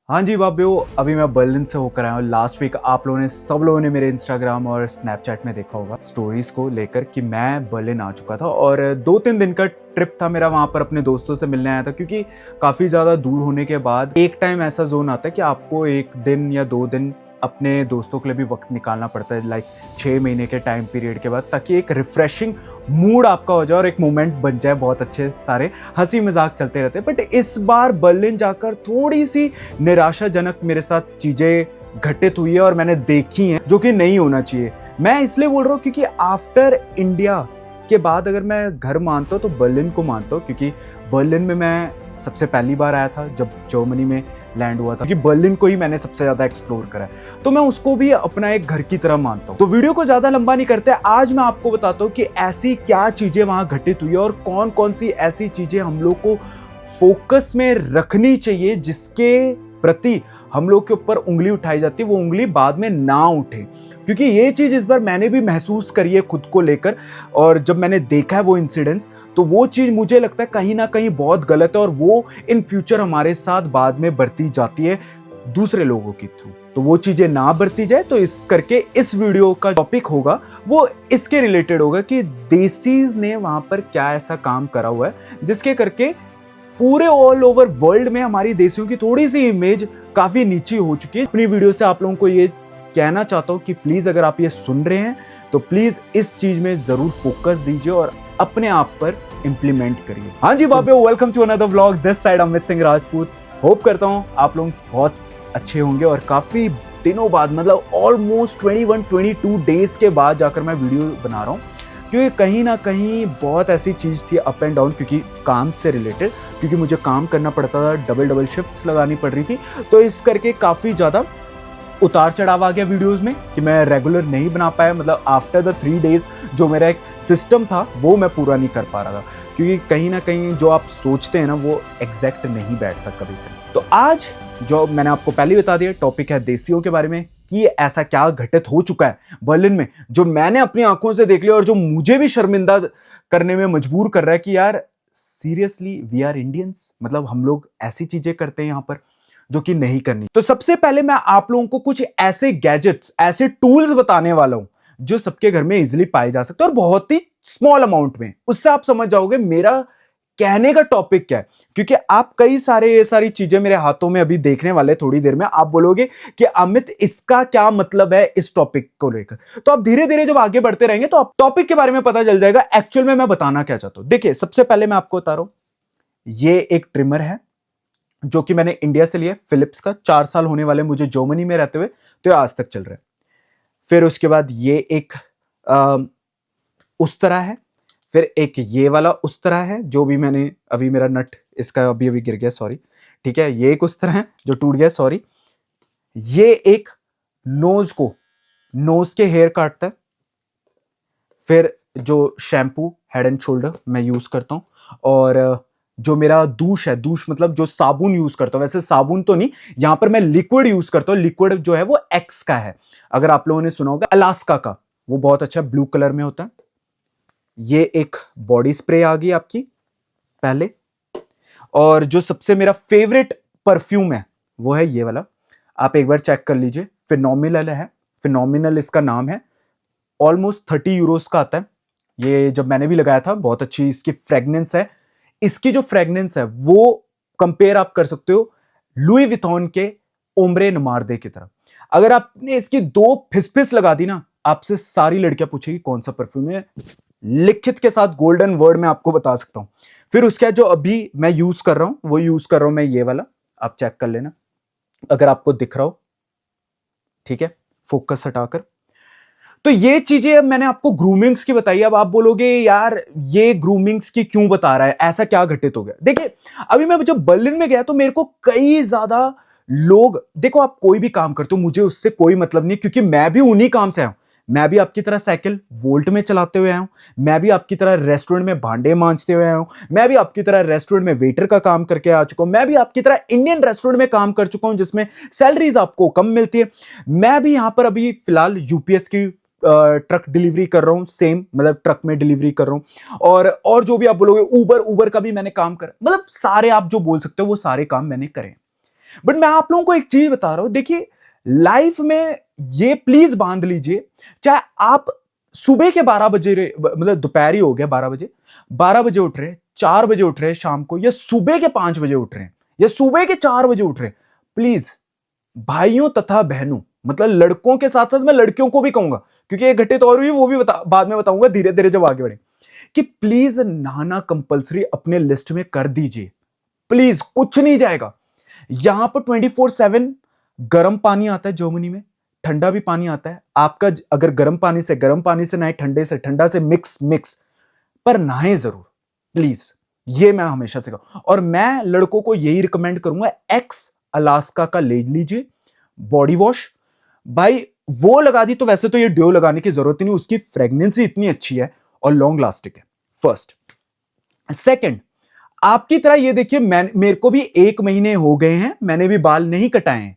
हाँ जी बाबियो, अभी मैं बर्लिन से होकर आया हूँ। लास्ट वीक आप लोगों ने सब लोगों ने मेरे इंस्टाग्राम और स्नैपचैट में देखा होगा स्टोरीज को लेकर कि मैं बर्लिन आ चुका था और 2-3 दिन का ट्रिप था मेरा। वहाँ पर अपने दोस्तों से मिलने आया था क्योंकि काफ़ी ज़्यादा दूर होने के बाद एक टाइम ऐसा जोन आता है कि आपको 1 दिन या 2 दिन अपने दोस्तों के लिए भी वक्त निकालना पड़ता है, लाइक 6 महीने के टाइम पीरियड के बाद, ताकि एक रिफ्रेशिंग मूड आपका हो जाए और एक मोमेंट बन जाए। बहुत अच्छे सारे हंसी मजाक चलते रहते हैं। बट इस बार बर्लिन जाकर थोड़ी सी निराशाजनक मेरे साथ चीजें घटित हुई है और मैंने देखी हैं, जो कि नहीं होना चाहिए। मैं इसलिए बोल रहा हूँ क्योंकि आफ्टर इंडिया के बाद अगर मैं घर मानता हूँ तो बर्लिन को मानता हूँ, क्योंकि बर्लिन में मैं सबसे पहली बार आया था जब जर्मनी में लैंड हुआ था, क्योंकि बर्लिन को ही मैंने सबसे ज्यादा एक्सप्लोर करा है, तो मैं उसको भी अपना एक घर की तरह मानता हूँ। तो वीडियो को ज्यादा लंबा नहीं करते, आज मैं आपको बताता हूँ कि ऐसी क्या चीजें वहां घटित हुई और कौन कौन सी ऐसी चीजें हम लोग को फोकस में रखनी चाहिए, जिसके प्रति हम लोग के ऊपर उंगली उठाई जाती है वो उंगली बाद में ना उठे। क्योंकि ये चीज इस बार मैंने भी महसूस करी है खुद को लेकर, और जब मैंने देखा है वो इंसिडेंट्स, तो वो चीज मुझे लगता है कहीं ना कहीं बहुत गलत है और वो इन फ्यूचर हमारे साथ बाद में बरती जाती है दूसरे लोगों के थ्रू। तो वो चीजें ना बरती जाए, तो इस करके इस वीडियो का टॉपिक होगा वो इसके रिलेटेड होगा कि देसीज ने वहां पर क्या ऐसा काम करा हुआ है जिसके करके पूरे ऑल ओवर वर्ल्ड में हमारी देशियों की थोड़ी सी इमेज काफी नीची हो चुकी है। अपनी वीडियो से आप लोगों को ये कहना चाहता हूं कि प्लीज अगर आप ये सुन रहे हैं तो प्लीज इस चीज में जरूर फोकस दीजिए और अपने आप पर इंप्लीमेंट करिए। हाँ जी बाबे, welcome to another vlog. This side Amit Singh Rajput. Hope करता हूं आप लोग बहुत अच्छे होंगे और काफी दिनों बाद, मतलब ऑलमोस्ट 21-22 डेज के बाद जाकर मैं वीडियो बना रहा हूं, क्योंकि कहीं ना कहीं बहुत ऐसी चीज़ थी अप एंड डाउन, क्योंकि काम से रिलेटेड, क्योंकि मुझे काम करना पड़ता था, डबल शिफ्ट्स लगानी पड़ रही थी, तो इस करके काफ़ी ज़्यादा उतार चढ़ाव आ गया वीडियोस में कि मैं रेगुलर नहीं बना पाया। मतलब आफ्टर द 3 डेज जो मेरा एक सिस्टम था वो मैं पूरा नहीं कर पा रहा था, क्योंकि कहीं ना कहीं जो आप सोचते हैं ना वो एग्जैक्ट नहीं बैठता कभी कभी। तो आज जो मैंने आपको पहले बता दिया टॉपिक है देसियों के बारे में, कि ऐसा क्या घटित हो चुका है बर्लिन में जो मैंने अपनी आंखों से देख लिया और जो मुझे भी शर्मिंदा करने में मजबूर कर रहा है कि यार सीरियसली वी आर इंडियंस, मतलब हम लोग ऐसी चीजें करते हैं यहां पर जो कि नहीं करनी। तो सबसे पहले मैं आप लोगों को कुछ ऐसे गैजेट्स, ऐसे टूल्स बताने वाला हूं जो सबके घर में इजिली पाए जा सकते हैं और बहुत ही स्मॉल अमाउंट में। उससे आप समझ जाओगे मेरा कहने का टॉपिक क्या है, क्योंकि आप कई सारे ये सारी चीजें मेरे हाथों में अभी देखने वाले थोड़ी देर में, आप बोलोगे कि अमित इसका क्या मतलब है इस टॉपिक को लेकर। तो आप धीरे धीरे जब आगे बढ़ते रहेंगे तो आप टॉपिक के बारे में पता चल जाएगा एक्चुअल में मैं बताना क्या चाहता हूं। देखिए, सबसे पहले मैं आपको बता रहा हूं, ये एक ट्रिमर है जो कि मैंने इंडिया से लिया, फिलिप्स का। 4 साल होने वाले मुझे जर्मनी में रहते हुए, तो आज तक चल रहा है। फिर उसके बाद ये एक उस तरह है, फिर एक ये वाला उस तरह है जो भी मैंने अभी, मेरा नट इसका अभी गिर गया, सॉरी, ठीक है। ये एक उस तरह है जो टूट गया, सॉरी। ये एक नोज के हेयर काटता है। फिर जो शैम्पू हेड एंड शोल्डर मैं यूज करता हूं, और जो मेरा दूश है, दूश मतलब जो साबुन यूज करता हूं, वैसे साबुन तो नहीं, यहां पर मैं लिक्विड यूज करता हूं। लिक्विड जो है वो एक्स का है, अगर आप लोगों ने सुना होगा, अलास्का का, वो बहुत अच्छा ब्लू कलर में होता है। ये एक बॉडी स्प्रे आ गई आपकी पहले, और जो सबसे मेरा फेवरेट परफ्यूम है वो है ये वाला, आप एक बार चेक कर लीजिए, फिनोमिनल है, फिनोमिनल इसका नाम है। ऑलमोस्ट 30 यूरोस का आता है। ये जब मैंने भी लगाया था, बहुत अच्छी इसकी फ्रेग्रेंस है। इसकी जो फ्रेग्रेंस है वो कंपेयर आप कर सकते हो लुई विथॉन के ओम्ब्रे नमार्दे की तरह। अगर आपने इसकी 2 फिसफिस लगा दी ना, आपसे सारी लड़कियां पूछेगी कौन सा परफ्यूम है, लिखित के साथ गोल्डन वर्ड में आपको बता सकता हूं। फिर उसका जो अभी मैं यूज कर रहा हूं वो यूज कर रहा हूं मैं ये वाला, आप चेक कर लेना अगर आपको दिख रहा हो, ठीक है, फोकस हटाकर। तो ये चीजें अब मैंने आपको ग्रूमिंग्स की बताई। अब आप बोलोगे यार ये ग्रूमिंग्स की क्यों बता रहा है, ऐसा क्या घटित हो गया। देखिए, अभी मैं जब बर्लिन में गया तो मेरे को कई ज्यादा लोग, देखो आप कोई भी काम करते हो मुझे उससे कोई मतलब नहीं, क्योंकि मैं भी उन्हीं काम से आया हूं। मैं भी आपकी तरह साइकिल वोल्ट में चलाते हुए आया हूं, मैं भी आपकी तरह रेस्टोरेंट में भांडे मांजते हुए आया हूं, मैं भी आपकी तरह रेस्टोरेंट में वेटर का काम करके आ चुका हूं, मैं भी आपकी तरह इंडियन रेस्टोरेंट में काम कर चुका हूं जिसमें सैलरीज आपको कम मिलती है। मैं भी यहां पर अभी फिलहाल यूपीएस की ट्रक डिलीवरी कर रहा हूं, सेम मतलब ट्रक में डिलीवरी कर रहा हूं, और जो भी आप बोलोगे, उबर का भी मैंने काम करा, मतलब सारे आप जो बोल सकते हो वो सारे काम मैंने करे। बट मैं आप लोगों को एक चीज बता रहा हूं, देखिए लाइफ में ये प्लीज बांध लीजिए, चाहे आप सुबह के 12 बजे मतलब दोपहर ही हो गया 12 बजे, 12 बजे उठ रहे, 4 बजे उठ रहे शाम को, या सुबह के 5 बजे उठ रहे हैं, या सुबह के 4 बजे उठ रहे हैं, प्लीज भाइयों तथा बहनों, मतलब लड़कों के साथ साथ मैं लड़कियों को भी कहूंगा, क्योंकि एक घटना तो और हुई, वो भी बाद में बताऊंगा धीरे धीरे जब आगे बढ़े, कि प्लीज नहाना कंपलसरी अपने लिस्ट में कर दीजिए। प्लीज, कुछ नहीं जाएगा। यहां पर 24/7 गर्म पानी आता है जर्मनी में, ठंडा भी पानी आता है आपका। अगर गर्म पानी से नहाए, ठंडे से ठंडा से मिक्स, पर नहाए जरूर प्लीज। ये मैं हमेशा से कहूं, और मैं लड़कों को यही रिकमेंड करूंगा, एक्स अलास्का का ले लीजिए बॉडी वॉश। भाई वो लगा दी तो वैसे तो ये ड्यो लगाने की जरूरत ही नहीं, उसकी फ्रेग्रेंस इतनी अच्छी है और लॉन्ग लास्टिक है। फर्स्ट। सेकंड, आपकी तरह ये देखिए, मेरे को भी 1 महीने हो गए हैं, मैंने भी बाल नहीं कटाए हैं।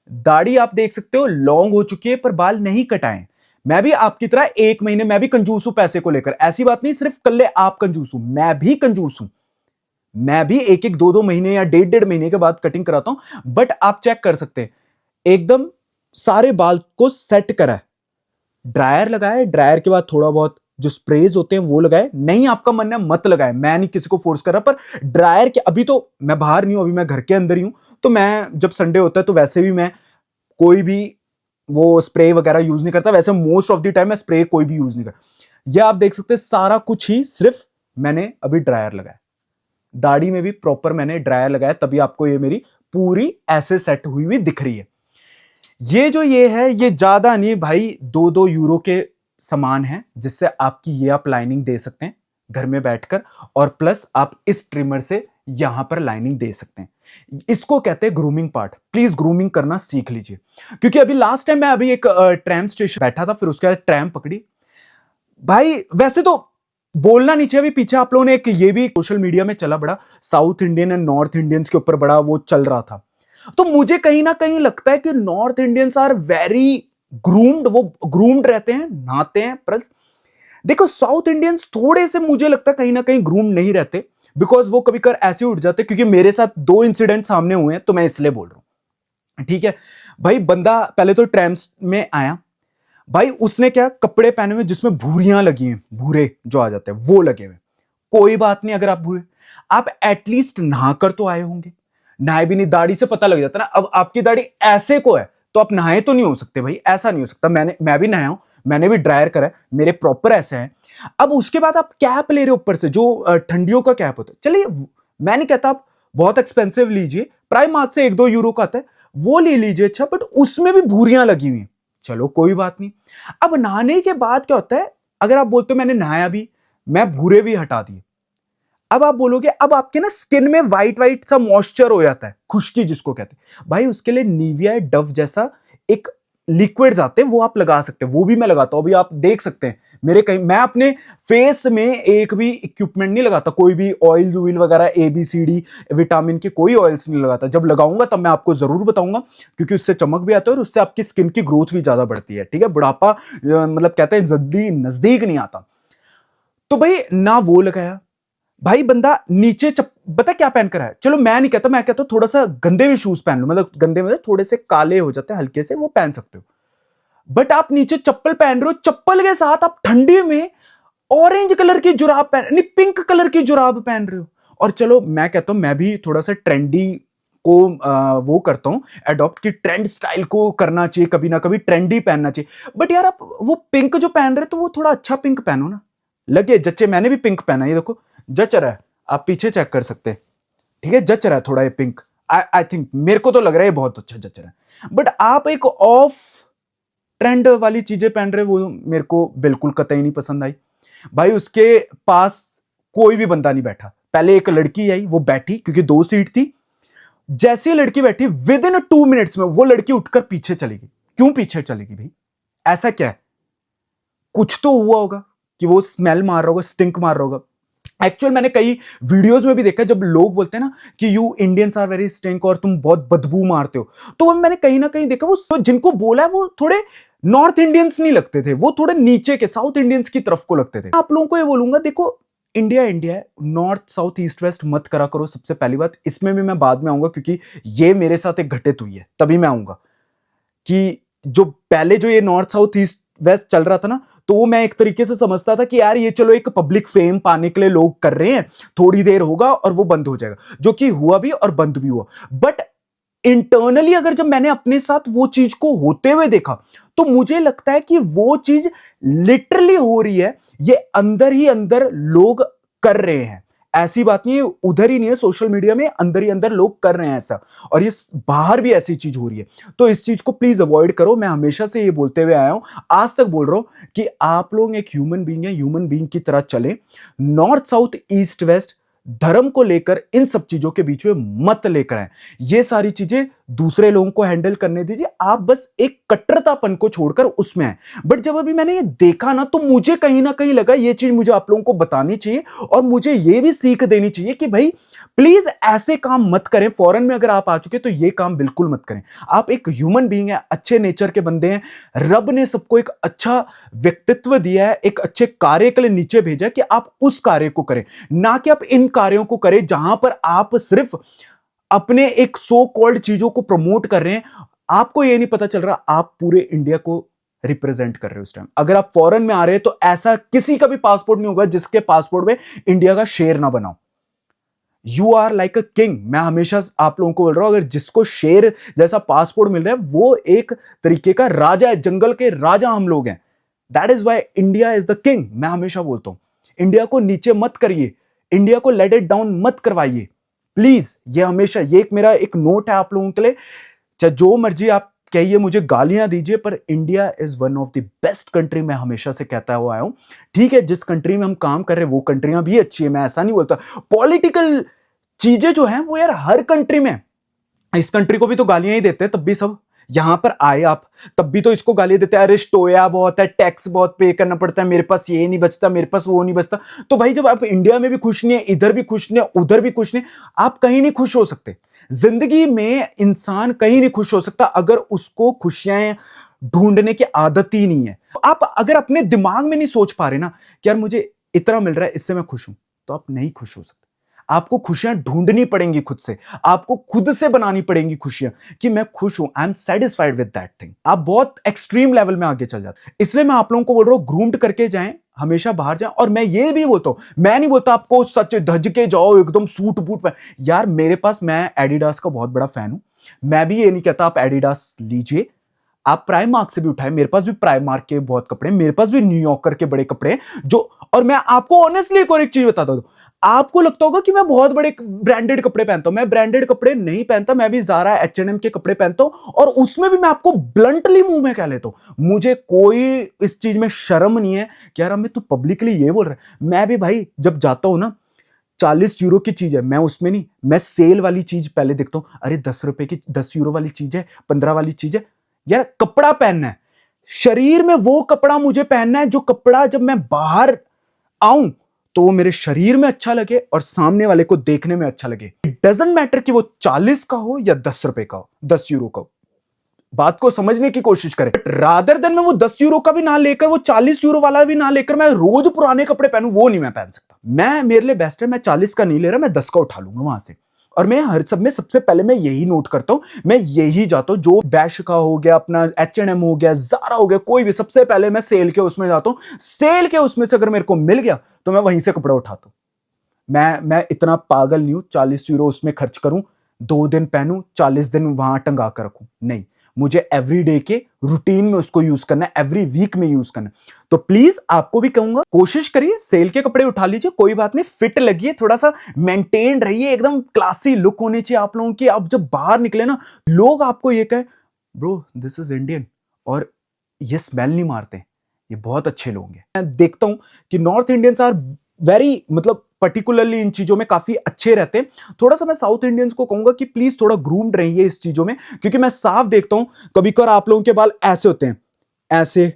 दाढ़ी आप देख सकते हो लॉन्ग हो चुकी है, पर बाल नहीं कटाए। मैं भी आपकी तरह 1 महीने, मैं भी कंजूस हूं पैसे को लेकर। ऐसी बात नहीं सिर्फ कल्ले आप कंजूस हूं, मैं भी कंजूस हूं। मैं भी 1-1, 2-2 महीने या 1.5-1.5 महीने के बाद कटिंग कराता हूं। बट आप चेक कर सकते हैं, एकदम सारे बाल को सेट करा है, ड्रायर लगाए, ड्रायर के बाद थोड़ा बहुत जो स्प्रेज होते हैं वो लगाए। नहीं आपका मन है मत लगाए, मैं नहीं किसी को फोर्स कर रहा, पर ड्रायर के, अभी तो मैं बाहर नहीं हूं, अभी मैं घर के अंदर ही हूं, तो मैं जब संडे होता है तो वैसे भी मैं कोई भी वो स्प्रे वगैरह यूज नहीं करता। वैसे मोस्ट ऑफ द टाइम मैं स्प्रे कोई भी यूज नहीं करता। यह आप देख सकते हैं सारा कुछ ही सिर्फ मैंने अभी ड्रायर लगाया। दाढ़ी में भी प्रॉपर मैंने ड्रायर लगाया, तभी आपको ये मेरी पूरी ऐसे सेट हुई हुई दिख रही है। ये जो ये है, ये ज्यादा नहीं भाई, 2-2 यूरो के समान है, जिससे आपकी ये आप लाइनिंग दे सकते हैं घर में बैठकर, और प्लस आप इस ट्रिमर से यहां पर लाइनिंग दे सकते हैं। इसको कहते हैं ग्रूमिंग पार्ट। प्लीज ग्रूमिंग करना सीख लीजिए, क्योंकि अभी लास्ट टाइम मैं अभी एक ट्रैम स्टेशन बैठा था, फिर उसके बाद ट्रैम पकड़ी। भाई वैसे तो बोलना नहीं चाहिए, अभी पीछे आप लोगों ने एक ये भी सोशल मीडिया में चला बड़ा, south Indian and north Indians के ऊपर बड़ा वो चल रहा था। तो मुझे कहीं ना कहीं लगता है कि north Indians are very groomed, वो ग्रूम्ड रहते हैं, नहाते हैं। प्लस देखो साउथ इंडियंस थोड़े से मुझे लगता है कहीं ना कहीं ग्रूम्ड नहीं रहते, बिकॉज वो कभी कभी ऐसे उठ जाते, क्योंकि मेरे साथ 2 इंसिडेंट सामने हुए हैं, तो मैं इसलिए बोल रहा हूं। ठीक है भाई, बंदा पहले तो ट्रैम्स में आया, भाई उसने क्या कपड़े पहने हुए जिसमें भूरियां लगी हैं, भूरे जो आ जाते हैं वो लगे हुए। कोई बात नहीं, अगर आप भूरे, आप एटलीस्ट नहाकर तो आए होंगे। नहाए भी नहीं, दाढ़ी से पता लग जाता ना। अब आपकी दाढ़ी ऐसे को है तो आप नहाए तो नहीं हो सकते भाई, ऐसा नहीं हो सकता। मैं भी नहाया हूं, मैंने भी ड्रायर करा है, मेरे प्रॉपर ऐसे हैं। अब उसके बाद आप कैप ले रहे हो ऊपर से, जो ठंडियों का कैप होता है। चलिए मैं नहीं कहता आप बहुत एक्सपेंसिव लीजिए, प्राइम मार्क से 1-2 यूरो का आता है, वो ले लीजिए, अच्छा, बट उसमें भी भूरियां लगी हुई हैं। चलो कोई बात नहीं। अब नहाने के बाद क्या होता है, अगर आप बोलते हो मैंने नहाया भी, मैं भूरे भी हटा दिए, अब आप बोलोगे अब आपके ना स्किन में व्हाइट व्हाइट सा मॉइस्चर हो जाता है, खुश्की जिसको कहते हैं। भाई उसके लिए निविया डव जैसा एक लिक्विड्स आते हैं, वो आप लगा सकते हैं, वो भी मैं लगाता हूं। अभी आप देख सकते हैं मेरे कहीं, मैं अपने फेस में एक भी इक्विपमेंट नहीं लगाता, कोई भी ऑयल वगैरह ABCD विटामिन के कोई ऑयल्स नहीं लगाता। जब लगाऊंगा तब मैं आपको जरूर बताऊंगा, क्योंकि उससे चमक भी आता है और उससे आपकी स्किन की ग्रोथ भी ज्यादा बढ़ती है। ठीक है, बुढ़ापा मतलब कहते हैं जल्दी नजदीक नहीं आता। तो भाई ना वो लगाया, भाई बंदा नीचे पता क्या पहन कर है, चलो मैं नहीं कहता, मैं कहता हूं थोड़ा सा गंदे भी शूज पहन लो, मतलब गंदे मतलब थोड़े से काले हो जाते हैं हल्के से, वो पहन सकते हो। बट आप नीचे चप्पल पहन रहे हो, चप्पल के साथ आप ठंडी में ऑरेंज कलर की जुराब पहन, नहीं पिंक कलर की जुराब पहन रहे हो। और चलो मैं कहता हूं मैं भी थोड़ा सा ट्रेंडी को वो करता हूं अडॉप्ट, की ट्रेंड स्टाइल को करना चाहिए, कभी ना कभी ट्रेंडी पहनना चाहिए। बट यार आप वो पिंक जो पहन रहे हो, तो वो थोड़ा अच्छा पिंक पहनो ना, लगे जच्चे। मैंने भी पिंक पहना, ये देखो जच रहा है, आप पीछे चेक कर सकते हैं। ठीक है, जच रहा है थोड़ा ये पिंक, आई थिंक, मेरे को तो लग रहा है बहुत अच्छा जच रहा है। बट आप एक ऑफ ट्रेंड वाली चीजें पहन रहे, वो मेरे को बिल्कुल कतई नहीं पसंद आई। भाई उसके पास कोई भी बंदा नहीं बैठा, पहले एक लड़की आई, वो बैठी क्योंकि 2 सीट थी। जैसी लड़की बैठी, विद इन 2 मिनट्स में वो लड़की उठकर पीछे चली गई। क्यों पीछे चलेगी भाई, ऐसा क्या है? कुछ तो हुआ होगा कि वो स्मेल मार रहा होगा, स्टिंक मार रहा होगा। एक्चुअल मैंने कई वीडियोस में भी देखा, जब लोग बोलते हैं ना कि you Indians are very stink, और तुम बहुत बदबू मारते हो, तो वो मैंने कहीं ना कहीं देखा, वो जिनको बोला है वो थोड़े नॉर्थ इंडियंस नहीं लगते थे, वो थोड़े नीचे के साउथ इंडियंस की तरफ को लगते थे। आप लोगों को ये बोलूंगा, देखो इंडिया इंडिया है, नॉर्थ साउथ ईस्ट वेस्ट मत करा करो। सबसे पहली बात, इसमें भी मैं बाद में आऊंगा क्योंकि ये मेरे साथ एक घटित हुई है, तभी मैं आऊंगा कि जो पहले जो ये नॉर्थ साउथ ईस्ट वेस्ट चल रहा था ना, तो वो मैं एक तरीके से समझता था कि यार ये चलो एक पब्लिक फेम पाने के लिए लोग कर रहे हैं, थोड़ी देर होगा और वो बंद हो जाएगा, जो कि हुआ भी और बंद भी हुआ। बट इंटरनली अगर जब मैंने अपने साथ वो चीज को होते हुए देखा, तो मुझे लगता है कि वो चीज लिटरली हो रही है, ये अंदर ही अंदर लोग कर रहे हैं। ऐसी बात नहीं है, उधर ही नहीं है, सोशल मीडिया में अंदर ही अंदर लोग कर रहे हैं ऐसा, और ये बाहर भी ऐसी चीज हो रही है। तो इस चीज को प्लीज अवॉइड करो। मैं हमेशा से ये बोलते हुए आया हूं, आज तक बोल रहा हूं कि आप लोग एक ह्यूमन बीइंग है, ह्यूमन बीइंग की तरह चले। नॉर्थ साउथ ईस्ट वेस्ट धर्म को लेकर इन सब चीजों के बीच में मत लेकर आए। ये सारी चीजें दूसरे लोगों को हैंडल करने दीजिए, आप बस एक कट्टरतापन को छोड़कर उसमें आए। बट जब अभी मैंने ये देखा ना, तो मुझे कहीं ना कहीं लगा ये चीज मुझे आप लोगों को बतानी चाहिए, और मुझे ये भी सीख देनी चाहिए कि भाई प्लीज ऐसे काम मत करें। फॉरेन में अगर आप आ चुके तो ये काम बिल्कुल मत करें। आप एक ह्यूमन बीइंग है, अच्छे नेचर के बंदे हैं, रब ने सबको एक अच्छा व्यक्तित्व दिया है, एक अच्छे कार्य के लिए नीचे भेजा है कि आप उस कार्य को करें, ना कि आप इन कार्यों को करें जहां पर आप सिर्फ अपने एक सो कॉल्ड चीजों को प्रमोट कर रहे हैं। आपको ये नहीं पता चल रहा आप पूरे इंडिया को रिप्रेजेंट कर रहे हो इस टाइम। अगर आप फॉरेन में आ रहे हैं तो ऐसा किसी का भी पासपोर्ट नहीं होगा जिसके पासपोर्ट में इंडिया का शेर ना बनाओ। You are like a king. मैं हमेशा आप लोगों को बोल रहा हूं, अगर जिसको शेर जैसा पासपोर्ट मिल रहा है वो एक तरीके का राजा है, जंगल के राजा हम लोग हैं। That is why India is the king. मैं हमेशा बोलता हूं इंडिया को नीचे मत करिए, इंडिया को लेट इट डाउन मत करवाइए प्लीज। ये हमेशा, ये एक मेरा एक नोट है आप लोगों के लिए। चाहे जो मर्जी आप कहिए, मुझे गालियां दीजिए, पर India is one of the best country. मैं हमेशा से कहता हुआ आया हूं। ठीक है, जिस कंट्री में हम काम कर रहे हैं वो कंट्रियां भी अच्छी है, मैं ऐसा नहीं बोलता। पॉलिटिकल चीजें जो हैं वो यार हर कंट्री में, इस कंट्री को भी तो गालियां ही देते हैं, तब भी सब यहां पर आए आप, तब भी तो इसको गालियां देते हैं, अरे स्टोया बहुत है, टैक्स बहुत पे करना पड़ता है, मेरे पास ये नहीं बचता, मेरे पास वो नहीं बचता। तो भाई जब आप इंडिया में भी खुश नहीं है, इधर भी खुश नहीं है, उधर भी खुश नहीं, आप कहीं नहीं खुश हो सकते। जिंदगी में इंसान कहीं नहीं खुश हो सकता अगर उसको खुशियां ढूंढने की आदत ही नहीं है। आप अगर अपने दिमाग में नहीं सोच पा रहे ना कि यार मुझे इतना मिल रहा है, इससे मैं खुश हूं, तो आप नहीं खुश हो सकते। आपको खुशियां ढूंढनी पड़ेंगी खुद से, आपको खुद से बनानी पड़ेंगी खुशियां कि मैं खुश हूं, I am satisfied with that thing. आप बहुत एक्सट्रीम लेवल में आगे चल जाते। इसलिए मैं आप लोगों को बोल रहा हूं, ग्रूम्ड करके जाएं, हमेशा बाहर जाएं। और मैं ये भी बोलता हूं, मैं नहीं बोलता आपको सच धज के जाओ एकदम सूट बूट में। यार मेरे पास, मैं एडिडास का बहुत बड़ा फैन हूं, मैं भी ये नहीं कहता आप एडिडास लीजिए, आप प्राइम मार्क से भी उठाए। मेरे पास भी प्राइम मार्क के बहुत कपड़े हैं, मेरे पास भी न्यूयॉर्कर के बड़े कपड़े हैं जो। और मैं आपको ऑनेस्टली एक और एक चीज बताता हूं, आपको लगता होगा कि मैं बहुत बड़े ब्रांडेड कपड़े पहनता हूं, मैं ब्रांडेड कपड़े नहीं पहनता, मैं भी ज़ारा H&M के कपड़े पहनता हूं, और उसमें भी मैं आपको ब्लंटली मुंह में कह लेता हूं, मुझे कोई इस चीज में शर्म नहीं है कि यार हमें तो पब्लिकली ये बोल रहा है। मैं भी भाई जब जाता हूं ना, 40 यूरो की चीज है, मैं उसमें नहीं, मैं सेल वाली चीज पहले देखता हूं। अरे 10 रुपए की 10 यूरो वाली चीज है, 15 वाली चीज है। यार कपड़ा पहनना है, शरीर में वो कपड़ा मुझे पहनना है जो कपड़ा जब मैं बाहर आऊं तो वो मेरे शरीर में अच्छा लगे और सामने वाले को देखने में अच्छा लगे। इट डजंट मैटर कि वो 40 का हो या 10 रुपए का हो, 10 यूरो का हो। बात को समझने की कोशिश करें। रादर देन मैं वो 10 यूरो का भी ना लेकर, वो 40 यूरो वाला भी ना लेकर मैं रोज पुराने कपड़े पहनूं, वो नहीं मैं पहन सकता। मैं, मेरे लिए बेस्ट है, मैं 40 का नहीं ले रहा, मैं 10 का उठा लूंगा वहां से। और मैं हर सब में सबसे पहले मैं यही नोट करता हूं, मैं यही जाता हूं, जो बैश का हो गया, अपना H&M हो गया, ज़ारा हो गया, कोई भी, सबसे पहले मैं सेल के उसमें जाता हूं। सेल के उसमें से अगर मेरे को मिल गया तो मैं वहीं से कपड़ा उठाता हूं। मैं इतना पागल नहीं हूं 40 यूरो उसमें खर्च करूं, 2 दिन पहनूं, 40 दिन वहां टंगा कर रखूं, नहीं। मुझे एवरीडे के रूटीन में उसको यूज करना है, एवरी वीक में यूज करना है। तो प्लीज आपको भी कहूंगा, कोशिश करिए, सेल के कपड़े उठा लीजिए, कोई बात नहीं, फिट लगिए, थोड़ा सा मेंटेन रहिए, एकदम क्लासी लुक होनी चाहिए आप लोगों की। आप जब बाहर निकले ना, लोग आपको ये कहे ब्रो दिस इज इंडियन, और ये स्मेल नहीं मारते, ये बहुत अच्छे लोग हैं। मैं देखता हूं कि नॉर्थ इंडियंस आर वेरी, मतलब पर्टिकुलरली इन चीजों में काफी अच्छे रहते हैं। थोड़ा सा मैं साउथ इंडियंस को कहूंगा कि प्लीज थोड़ा ग्रूम्ड रहिए इस चीजों में, क्योंकि मैं साफ देखता हूं कभी कभार आप लोगों के बाल ऐसे होते हैं, ऐसे,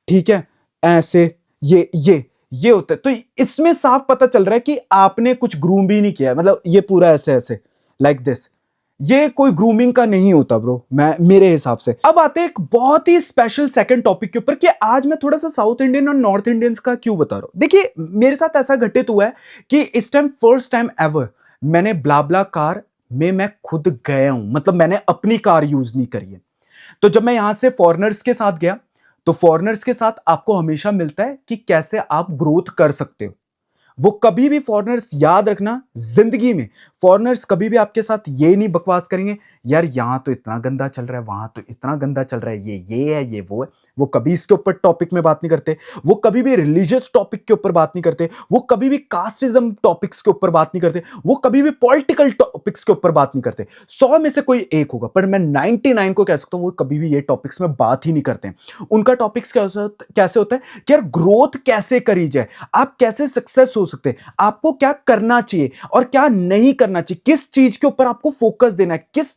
ठीक है, ऐसे, ये होता है। तो इसमें साफ पता चल रहा है कि आपने कुछ ग्रूम भी नहीं किया है, मतलब ये पूरा ऐसे ऐसे लाइक दिस, ये कोई ग्रूमिंग का नहीं होता ब्रो, मैं मेरे हिसाब से। अब आते हैं एक बहुत ही स्पेशल सेकंड टॉपिक के ऊपर कि आज मैं थोड़ा सा साउथ इंडियन और नॉर्थ इंडियंस का क्यों बता रहा हूं। देखिए मेरे साथ ऐसा घटित हुआ है कि इस टाइम फर्स्ट टाइम एवर मैंने ब्लाब्ला कार में मैं खुद गया हूं, मतलब मैंने अपनी कार यूज नहीं करी है। तो जब मैं यहां से फॉरेनर्स के साथ गया तो फॉरेनर्स के साथ आपको हमेशा मिलता है कि कैसे आप ग्रोथ कर सकते हो। वो कभी भी फॉरेनर्स, याद रखना जिंदगी में फॉरेनर्स कभी भी आपके साथ ये नहीं बकवास करेंगे यार यहां तो इतना गंदा चल रहा है, वहां तो इतना गंदा चल रहा है, ये है, ये वो है। वो कभी इसके ऊपर टॉपिक में बात नहीं करते, वो कभी भी रिलीजियस टॉपिक के ऊपर बात नहीं करते, वो कभी भी कास्टिज्म टॉपिक्स के ऊपर बात नहीं करते, वो कभी भी पॉलिटिकल टॉपिक्स के ऊपर बात नहीं करते। 100 में से कोई एक होगा, पर मैं 99 को कह सकता हूं वो कभी भी ये टॉपिक्स में बात ही नहीं करते हैं। उनका टॉपिक्स कैसे होता है कि यार ग्रोथ कैसे करी जाए, आप कैसे सक्सेस हो सकते हैं, आपको क्या करना चाहिए और क्या नहीं करना चाहिए, किस चीज के ऊपर आपको फोकस देना है, किस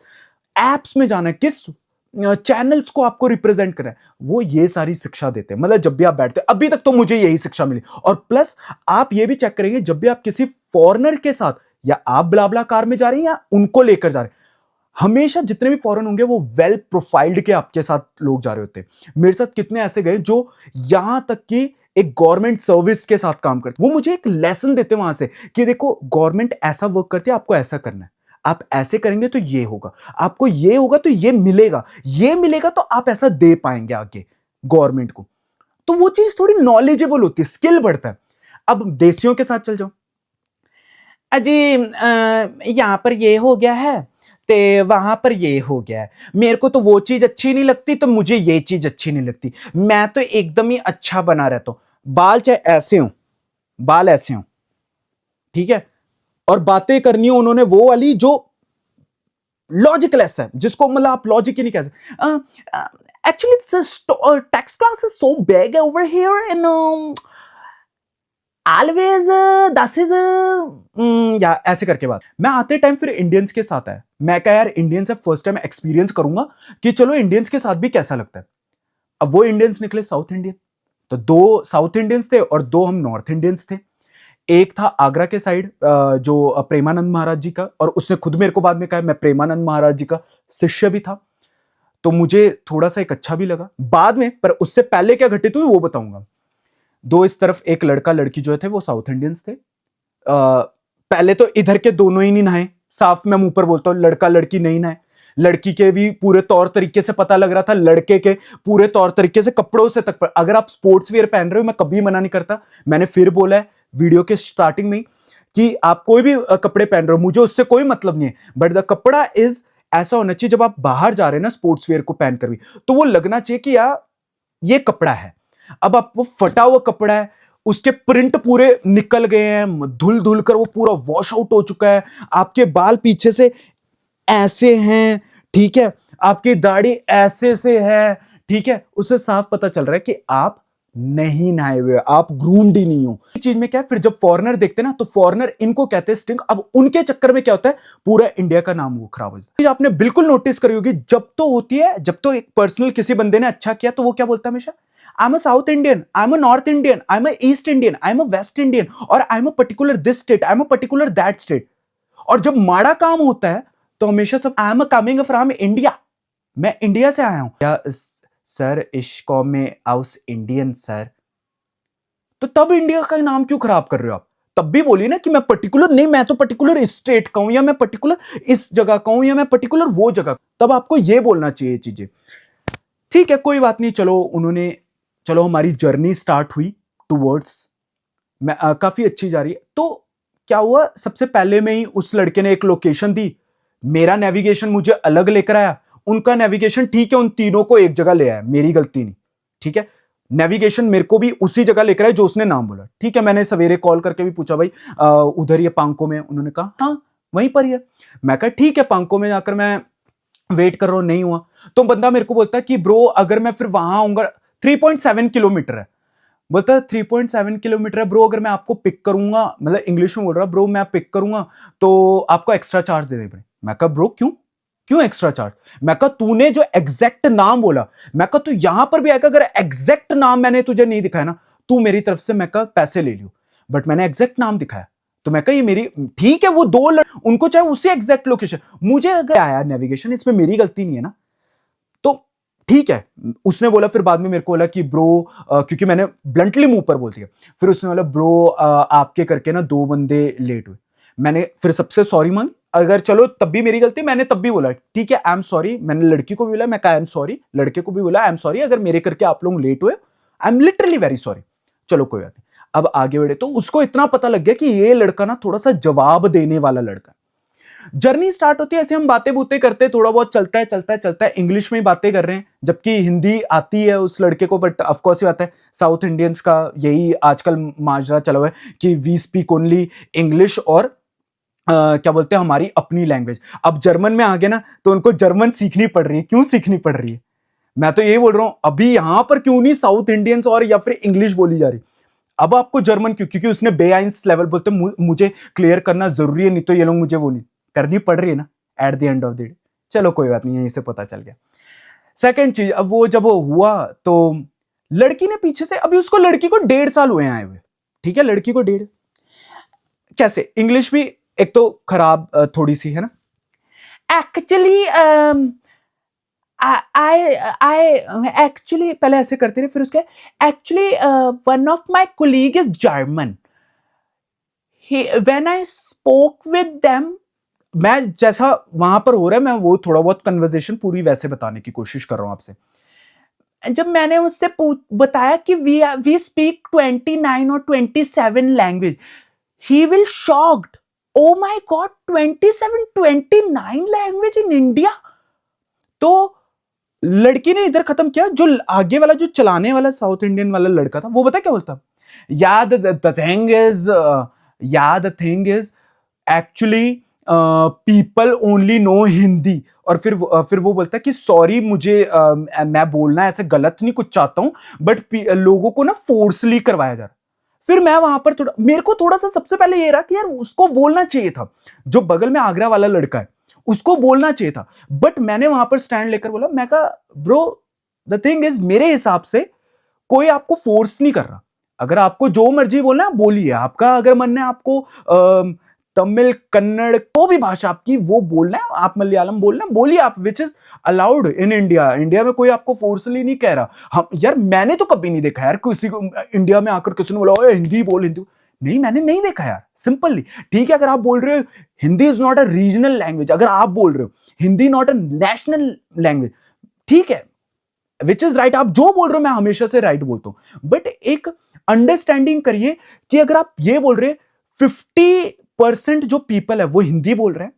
एप्स में जाना है, किस चैनल्स को आपको रिप्रेजेंट करना है, वो ये सारी शिक्षा देते हैं। मतलब जब भी आप बैठते हैं, अभी तक तो मुझे यही शिक्षा मिली। और प्लस आप ये भी चेक करेंगे जब भी आप किसी फॉरेनर के साथ, या आप ब्लाब्ला कार में जा रहे हैं या उनको लेकर जा रहे हैं, हमेशा जितने भी फॉरेन होंगे वो वेल प्रोफाइल्ड के आपके साथ लोग जा रहे होते हैं। मेरे साथ कितने ऐसे गए जो यहां तक कि एक गवर्नमेंट सर्विस के साथ काम करते, वो मुझे एक लेसन देते वहां से कि देखो गवर्नमेंट ऐसा वर्क करती है, आपको ऐसा करना है, आप ऐसे करेंगे तो ये होगा, आपको ये होगा तो ये मिलेगा, ये मिलेगा तो आप ऐसा दे पाएंगे आगे गवर्नमेंट को। तो वो चीज थोड़ी नॉलेजेबल होती है, स्किल बढ़ता है। अब देसियों के साथ चल जाओ, अजी यहां पर ये हो गया है ते वहां पर ये हो गया है, मेरे को तो वो चीज अच्छी नहीं लगती तो मुझे ये चीज अच्छी नहीं लगती, मैं तो एकदम ही अच्छा बना रहता हूं, बाल चाहे ऐसे हो, बाल ऐसे हो, ठीक है, और बातें करनी हो उन्होंने वो वाली जो लॉजिकलेस है, जिसको मतलब आप लॉजिक ही नहीं कह सकते। Actually text class is so big over here and always that is या ऐसे करके बात। मैं आते टाइम फिर इंडियंस के साथ आया, मैं कहा यार इंडियंस है, फर्स्ट टाइम एक्सपीरियंस करूंगा कि चलो इंडियंस के साथ भी कैसा लगता है। अब वो इंडियंस निकले साउथ इंडियन, तो 2 साउथ इंडियंस थे और 2 हम नॉर्थ इंडियंस थे। एक था आगरा के साइड जो प्रेमानंद महाराज जी का, और उसने खुद मेरे को बाद में कहा मैं प्रेमानंद महाराज जी का शिष्य भी था, तो मुझे थोड़ा सा एक अच्छा भी लगा बाद में। पर उससे पहले क्या घटित हुई वो बताऊंगा। 2 इस तरफ, एक लड़का लड़की जो थे वो साउथ इंडियंस थे। पहले तो इधर के दोनों ही नहीं नहाए, साफ मैं मुंह पर बोलता हूं, लड़का लड़की नहीं नहाए। लड़की के भी पूरे तौर तरीके से पता लग रहा था, लड़के के पूरे तौर तरीके से कपड़ों से तक। अगर आप स्पोर्ट्स वियर पहन रहे हो, मैं कभी मना नहीं करता, मैंने फिर बोला है वीडियो के स्टार्टिंग में कि आप कोई भी कपड़े पहन रहे हो, मुझे उससे कोई मतलब नहीं है, बट द कपड़ा इज ऐसा होना चाहिए, जब आप बाहर जा रहे हैं ना स्पोर्ट्स वियर को पहनकर भी, तो वो लगना चाहिए कि यार ये कपड़ा है। अब आप वो फटा हुआ कपड़ा है, उसके प्रिंट पूरे निकल गए हैं, धुल धुल कर वो पूरा वॉश आउट हो चुका है, आपके बाल पीछे से ऐसे हैं, ठीक है, आपकी दाढ़ी ऐसे से है, ठीक है, उससे साफ पता चल रहा है कि आप नहीं नहाए हुए, आप ग्रूम्ड ही नहीं हो। इस चीज में क्या है, फिर जब फॉरेनर देखते हैं ना तो फॉरेनर इनको कहते हैं स्टिंग। अब उनके चक्कर में क्या होता है, पूरा इंडिया का नाम वो खराब हो जाता है। आपने बिल्कुल नोटिस करी होगी, जब तो होती है, जब तो एक पर्सनल किसी बंदे ने अच्छा किया तो वो क्या बोलता है हमेशा, I am a South Indian, I am a North Indian, I am a East Indian, I am a West Indian, और I am a particular this state, I am a particular that state. और जब माड़ा काम होता है तो हमेशा सब I am coming from India, मैं इंडिया से आया हूं। क्या सर इस कौम में आउस इंडियन सर, तो तब इंडिया का नाम क्यों खराब कर रहे हो आप? तब भी बोलिए ना कि मैं पर्टिकुलर नहीं, मैं तो पर्टिकुलर इस स्टेट का हूं, या मैं पर्टिकुलर इस जगह का हूं, या मैं पर्टिकुलर वो जगह। तब आपको ये बोलना चाहिए चीजें। ठीक है कोई बात नहीं, चलो हमारी जर्नी स्टार्ट हुई टूवर्ड्स, मैं काफी अच्छी जा रही है। तो क्या हुआ, सबसे पहले में ही उस लड़के ने एक लोकेशन दी, मेरा नेविगेशन मुझे अलग लेकर आया, उनका नेविगेशन ठीक है उन तीनों को एक जगह ले आया, मेरी गलती नहीं, ठीक है। नेविगेशन मेरे को भी उसी जगह लेकर आया जो उसने नाम बोला, ठीक है। मैंने सवेरे कॉल करके भी पूछा भाई उधर ही पांको में, उन्होंने कहा हाँ वहीं पर ही है। मैं कहा ठीक है, पांको में जाकर मैं वेट कर रहा हूं, नहीं हुआ। तो बंदा मेरे को बोलता है कि ब्रो अगर मैं फिर वहां आऊंगा, 3.7 किलोमीटर है, बोलता है 3.7 किलोमीटर है ब्रो, अगर मैं आपको पिक करूंगा, मतलब इंग्लिश में बोल रहा ब्रो, मैं पिक करूंगा तो आपको एक्स्ट्रा चार्ज देने पड़े। मैं कहा ब्रो क्यों क्यों एक्स्ट्रा चार्ज? मैं कहा तूने जो एग्जैक्ट नाम बोला, मैं कहा तू यहां पर भी आएगा, अगर एग्जैक्ट नाम मैंने तुझे नहीं दिखाया ना, तू मेरी तरफ से मैं कहा पैसे ले लियो, बट मैंने एग्जैक्ट नाम दिखाया, तो मैं कहा ये मेरी, ठीक है वो उनको चाहे उसी एग्जैक्ट लोकेशन, मुझे अगर आया नेविगेशन, इसमें मेरी गलती नहीं है ना, तो ठीक है। उसने बोला, फिर बाद में मेरे को बोला कि ब्रो, क्योंकि मैंने ब्लंटली मुंह पर बोल दिया, फिर उसने बोला ब्रो आपके करके ना 2 बंदे लेट हुए। मैंने फिर सबसे सॉरी मांगी, अगर चलो तब भी मेरी गलती, मैंने तब भी बोला ठीक है आई एम सॉरी, मैंने लड़की को भी बोला, मैं कहा आई एम सॉरी, लड़के को भी बोला आई एम सॉरी, अगर मेरे करके आप लोग लेट हुए I am literally very sorry, चलो कोई बात नहीं। अब आगे बढ़े, तो उसको इतना पता लग गया कि ये लड़का ना थोड़ा सा जवाब देने वाला लड़का। जर्नी स्टार्ट होती है ऐसे, हम बातें बूतें करते, थोड़ा बहुत चलता है चलता है चलता है, इंग्लिश में ही बातें कर रहे हैं, जबकि हिंदी आती है उस लड़के को, बट ऑफकोर्स ही बात है, साउथ इंडियंस का यही आजकल माजरा चला हुआ है कि वी स्पीक ओनली इंग्लिश और क्या बोलते हैं हमारी अपनी लैंग्वेज। अब जर्मन में आ गए ना, तो उनको जर्मन सीखनी पड़ रही है। क्यों सीखनी पड़ रही है? मैं तो यही बोल रहा हूं, अभी यहां पर क्यों नहीं साउथ इंडियंस और या फिर इंग्लिश बोली जा रही, अब आपको जर्मन क्यों? क्योंकि उसने बेआइंस लेवल बोलते मुझे क्लियर करना जरूरी है, नहीं तो ये लोग मुझे वो नहीं करनी पड़ रही है ना at the end of the day. चलो कोई बात नहीं, यहीं से पता चल गया। सेकंड चीज, अब वो जब वो हुआ तो लड़की ने पीछे से, अभी उसको लड़की को 1.5 साल हुए आए हुए, ठीक है, लड़की को 1.5, कैसे इंग्लिश भी एक तो खराब थोड़ी सी है ना। एक्चुअली आई एक्चुअली पहले ऐसे करते रहे, फिर उसके actually one of my colleague is German, when I spoke with them, मैं जैसा वहां पर हो रहा है मैं वो थोड़ा बहुत कन्वर्सेशन पूरी वैसे बताने की कोशिश कर रहा हूं आपसे। जब मैंने उससे बताया कि वी स्पीक 29 और 27 language, he will shocked, oh my God 27-29 language in India. तो लड़की ने इधर खत्म किया, जो आगे वाला जो चलाने वाला साउथ इंडियन वाला लड़का था, वो बता क्या बोलता, याद the thing is actually people only know Hindi. और फिर वो बोलता है कि सॉरी मुझे मैं बोलना ऐसे गलत नहीं कुछ चाहता हूं, बट लोगों को ना फोर्सली करवाया जा रहा। फिर मैं वहां पर मेरे को थोड़ा सा सबसे पहले ये रहा कि यार उसको बोलना चाहिए था, जो बगल में आगरा वाला लड़का है उसको बोलना चाहिए था, बट मैंने वहां पर स्टैंड लेकर बोला, मैं कहा ब्रो द थिंग इज, मेरे हिसाब से कोई आपको फोर्स नहीं कर रहा, अगर आपको जो मर्जी बोलना है बोलिए, आपका अगर मन है आपको तमिल कन्नड़ को भी भाषा आपकी वो बोलना है, आप मलयालम बोलना है बोलिए आप, which is allowed in India. India में कोई आपको फोर्सली नहीं कह रहा। हम यार मैंने तो कभी नहीं देखा यार किसी को इंडिया में आकर किसी ने बोला हिंदी बोल, हिंदी नहीं, मैंने नहीं देखा यार, सिंपली। ठीक है, अगर आप बोल रहे हो Hindi is not a regional language, अगर आप बोल रहे हो Hindi not a national language, ठीक है, विच इज राइट, आप जो बोल रहे हो मैं हमेशा से राइट बोलता हूं, बट एक अंडरस्टैंडिंग करिए कि अगर आप ये बोल रहे 50% जो पीपल है वो हिंदी बोल रहे हैं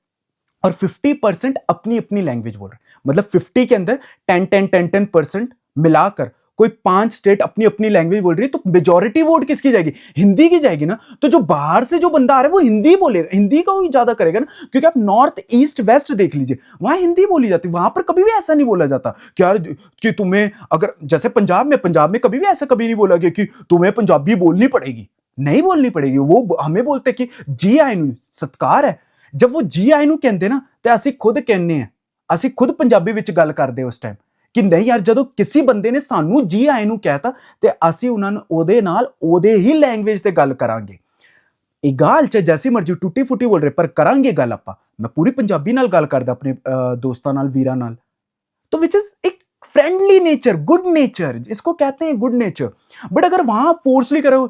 और 50% अपनी अपनी लैंग्वेज बोल रहे हैं, मतलब 50 के अंदर 10% मिलाकर कोई 5 स्टेट अपनी अपनी लैंग्वेज बोल रही है, तो मेजॉरिटी वोट किसकी जाएगी? हिंदी की जाएगी ना। तो जो बाहर से जो बंदा आ रहा है वो हिंदी बोलेगा, हिंदी का भी ज्यादा करेगा ना, क्योंकि आप नॉर्थ ईस्ट वेस्ट देख लीजिए, वहां हिंदी बोली जाती है, वहां पर कभी भी ऐसा नहीं बोला जाता कि यार कि तुम्हें, अगर जैसे पंजाब में कभी भी ऐसा कभी नहीं बोला गया कि तुम्हें पंजाबी बोलनी पड़ेगी, नहीं बोलनी पड़ेगी। वो हमें बोलते कि जी आइनू सत्कार है, जब वो जी आइनू कहते ना तो ਅਸੀਂ खुद कहने हैं, ਅਸੀਂ खुद पंजाबी विच गल करदे उस टाइम कि नहीं यार, ਜਦੋਂ किसी बंदे ने सानू जी आइनू कहता ते ਅਸੀਂ ਉਹਨਾਂ ਨੂੰ ਉਹਦੇ ਨਾਲ ਉਹਦੇ ही लैंग्वेज ਤੇ ਗੱਲ ਕਰਾਂਗੇ। ਇਹ ਗੱਲ ਚ जैसी मर्जी टूटी फूटी बोल रहे पर करांगे गल ਆਪਾਂ। मैं पूरी पंजाबी नाल गल करदा अपने दोस्तां नाल वीरां नाल, तो विच इज एक फ्रेंडली नेचर, गुड नेचर, इसको कहते हैं गुड नेचर। बट अगर वहां फोर्सली करो,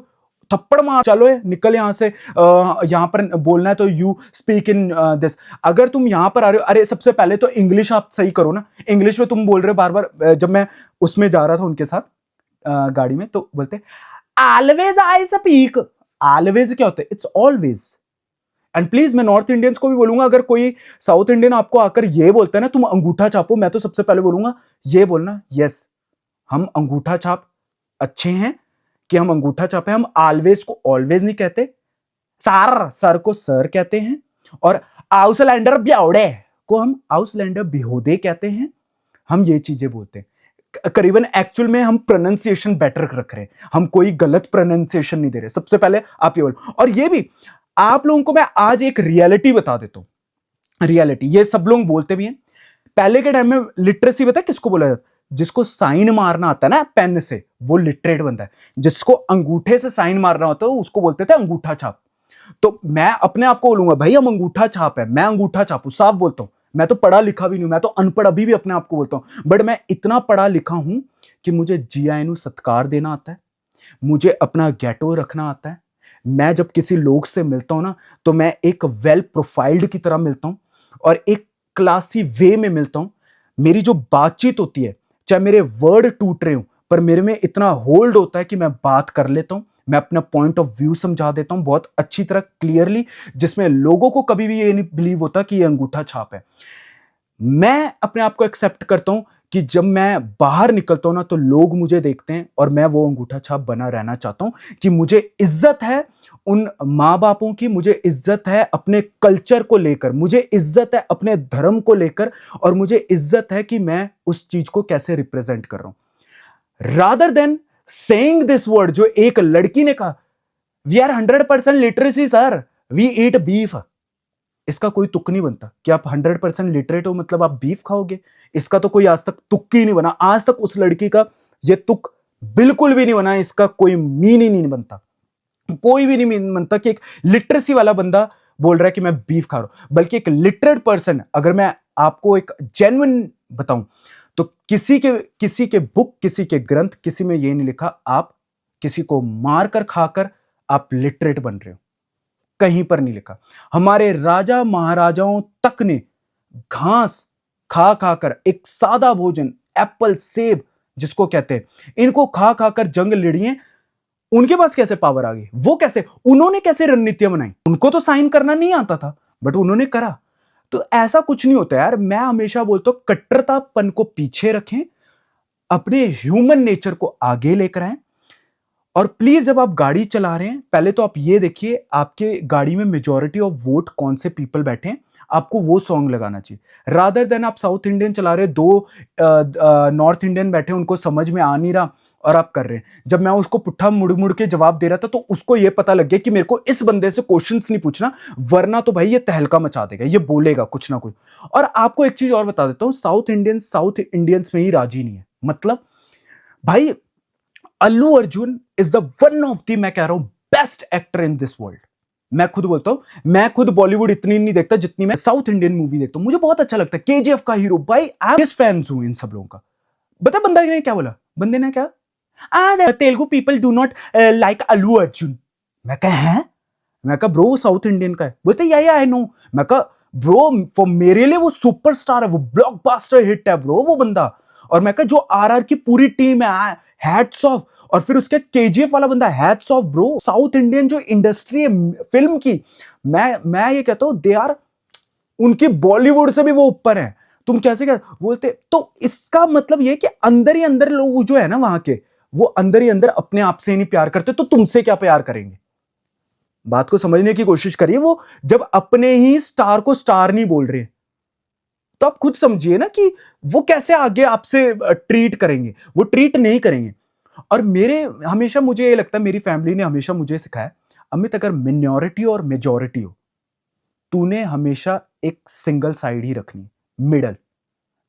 थप्पड़ मार चलो निकल यहां से, यहां पर बोलना है तो यू स्पीक इन दिस, अगर तुम यहां पर आ रहे हो, अरे सबसे पहले तो इंग्लिश आप सही करो ना, इंग्लिश में तुम बोल रहे हो बार बार। जब मैं उसमें जा रहा था उनके साथ गाड़ी में, तो बोलते ऑलवेज आई स्पीक, ऑलवेज क्या होता है? It's always. एंड प्लीज मैं नॉर्थ इंडियंस को भी बोलूंगा, अगर कोई साउथ इंडियन आपको आकर ये बोलता है ना तुम अंगूठा छापो, मैं तो सबसे पहले बोलूंगा ये बोलना, यस हम अंगूठा छाप अच्छे हैं कि हम अंगूठा छापे, हम ऑलवेज को ऑलवेज नहीं कहते, सर को सर कहते हैं, और आउसलैंडर ब्यावड़े को हम आउसलैंडर बिहोदे कहते हैं, हम ये चीजें बोलते हैं। करीबन एक्चुअल में हम प्रोनाउंसिएशन बेटर रख रहे हैं, हम कोई गलत प्रोनाउंसिएशन नहीं दे रहे। सबसे पहले आप ये बोलो, और ये भी आप लोगों को मैं आज एक रियलिटी बता देता हूं। रियलिटी ये सब लोग बोलते भी हैं, पहले के टाइम में लिटरेसी पता है किसको बोला जाता? जिसको साइन मारना आता है ना पेन से, वो लिटरेट बनता है। जिसको अंगूठे से साइन मारना होता है उसको बोलते थे अंगूठा छाप। तो मैं अपने आप को बोलूंगा भाई हम अंगूठा छाप है, मैं अंगूठा छापू, साफ बोलता हूं। मैं तो पढ़ा लिखा भी नहीं, मैं तो अनपढ़ अभी भी अपने आप को बोलता हूं, बट मैं इतना पढ़ा लिखा हूं कि मुझे जीआईएनयू सत्कार देना आता है, मुझे अपना गैटो रखना आता है। मैं जब किसी लोग से मिलता हूं ना, तो मैं एक वेल प्रोफाइल्ड की तरह मिलता हूं और एक क्लासी वे में मिलता हूं। मेरी जो बातचीत होती है, चाहे मेरे वर्ड टूट रहे हो, पर मेरे में इतना होल्ड होता है कि मैं बात कर लेता हूं, मैं अपना पॉइंट ऑफ व्यू समझा देता हूं बहुत अच्छी तरह, क्लियरली, जिसमें लोगों को कभी भी ये नहीं बिलीव होता कि ये अंगूठा छाप है। मैं अपने आप को एक्सेप्ट करता हूं कि जब मैं बाहर निकलता हूं ना, तो लोग मुझे देखते हैं और मैं वो अंगूठा छाप बना रहना चाहता हूं कि मुझे इज्जत है उन माँ बापों की, मुझे इज्जत है अपने कल्चर को लेकर, मुझे इज्जत है अपने धर्म को लेकर, और मुझे इज्जत है कि मैं उस चीज को कैसे रिप्रेजेंट कर रहा हूं। Rather than saying this word, जो एक लड़की ने कहा, we are 100% literacy sir, we eat beef. इसका कोई तुक नहीं बनता कि आप 100% लिटरेट हो मतलब आप बीफ खाओगे। इसका तो कोई आज तक तुक ही नहीं बना, आज तक उस लड़की का ये तुक बिल्कुल भी नहीं बना, इसका कोई मीन ही नहीं बनता, कोई भी नहीं मीन बनता कि एक लिटरेसी वाला बंदा बोल रहा है कि मैं बीफ खा रहा हूं। बल्कि एक लिटरेट पर्सन, अगर मैं आपको एक जेन्युइन बताऊं, तो किसी के बुक, किसी के ग्रंथ, किसी में ये नहीं लिखा आप किसी को मारकर खाकर आप लिटरेट बन रहे हो, कहीं पर नहीं लिखा। हमारे राजा महाराजाओं तक ने घास खा खाकर, एक सादा भोजन, एप्पल, सेब जिसको कहते हैं, इनको खा खाकर जंग लड़ी है। उनके पास कैसे पावर आ गई, वो कैसे, उन्होंने कैसे रणनीतियां बनाई? उनको तो साइन करना नहीं आता था, बट उन्होंने करा। तो ऐसा कुछ नहीं होता यार। मैं हमेशा बोलता हूं कट्टरतापन को पीछे रखें, अपने ह्यूमन नेचर को आगे लेकर आए। और प्लीज जब आप गाड़ी चला रहे हैं, पहले तो आप ये देखिए आपके गाड़ी में मेजॉरिटी ऑफ वोट कौन से पीपल बैठे हैं, आपको वो सॉन्ग लगाना चाहिए। रादर देन आप साउथ इंडियन चला रहे, दो नॉर्थ इंडियन बैठे, उनको समझ में आ नहीं रहा और आप कर रहे हैं। जब मैं उसको पुट्ठा मुड़ मुड़ के जवाब दे रहा था, तो उसको ये पता लग गया कि मेरे को इस बंदे से क्वेश्चंस नहीं पूछना, वरना तो भाई ये तहलका मचा देगा, ये बोलेगा कुछ ना कुछ। और आपको एक चीज और बता देता हूं, साउथ इंडियंस में ही राजी नहीं है। मतलब भाई Allu Arjun is the one of the, मैं कह रहा हूं, best actor in this world. मैं खुद बोलता हूं, मैं खुद बॉलीवुड इतनी नहीं देखता जितनी मैं साउथ इंडियन मूवी देखता हूं, मुझे बहुत अच्छा लगता है। केजीएफ का हीरो भाई, आई एम फैंस हूं इन सब लोगों का। बता बंदा ने क्या बोला, बंदे ने क्या, Telugu people do not like Allu Arjun. मैं कहा है, मैं कहा ब्रो साउथ इंडियन का है। बोलते या आई नो। मैं कहा ब्रो फॉर मेरे लिए वो सुपरस्टार है, वो ब्लॉकबस्टर हिट है ब्रो वो बंदा। और मैं कहा जो आरआर की पूरी टीम है, हैट्स ऑफ। और फिर उसके केजीएफ वाला बंदा, hats off bro. South Indian जो इंडस्ट्री है फिल्म की, मैं ये कहता हूं दे आर, उनकी बॉलीवुड से भी वो ऊपर है। तुम कैसे क्या बोलते? तो इसका मतलब ये कि अंदर ही अंदर लोग जो है ना वहां के, वो अंदर ही अंदर अपने आप से ही नहीं प्यार करते, तो तुमसे क्या प्यार करेंगे? बात को समझने की कोशिश करिए। वो जब अपने ही स्टार को स्टार नहीं बोल रहे, तो आप खुद समझिए ना कि वो कैसे आगे आपसे ट्रीट करेंगे। वो ट्रीट नहीं करेंगे। और मेरे हमेशा मुझे ये लगता है, मेरी फैमिली ने हमेशा मुझे सिखाया, अमित अगर मिनॉरिटी और मेजॉरिटी हो, तूने हमेशा एक सिंगल साइड ही रखनी, मिडल,